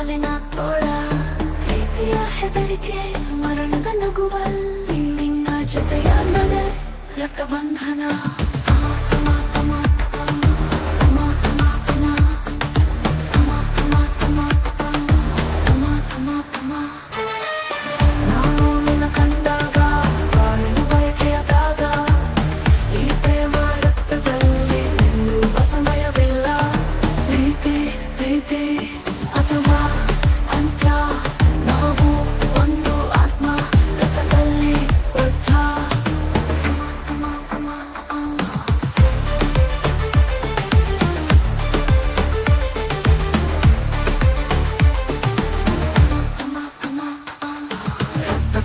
ಕಾಲಿನ ತೋಳ ಪ್ರೀತಿಯ ಹೆದರಿಕೆ ಮರಣದ ನಗುವಲ್ಲಿ ನಿನ್ನ ಜೊತೆಯ ನಡೆ ರಕ್ತಬಂಧನ ನಾನು ನಿನ್ನ ಕಂಡಾಗ ಬಾಳಿನ ಬಯಕೆಯಾದಾಗ ಈ ಪ್ರೇಮ ರಕ್ತದಲ್ಲಿ ನಿಲ್ಲುವ ಸಮಯವಿಲ್ಲ ಪ್ರೀತಿ ಪ್ರೀತಿ ಅಥವಾ ಅಂತ್ಯ ನಾವು ಒಂದು ಆತ್ಮ ರಕ್ತದಲ್ಲಿ ಬದ್ಧ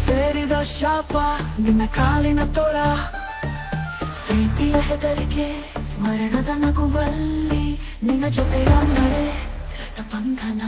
ಸೇರಿದ ಶಾಪ ನಿನ್ನ ಕಾಲಿನ ತೋಳ ಪ್ರೀತಿಯ ಹೆದರಿಕೆ ಮರಣದ ನಗುವಲ್ಲಿ ನಿನ್ನ ಜೊತೆಯ ನಡೆ ರಕ್ತಬಂಧನ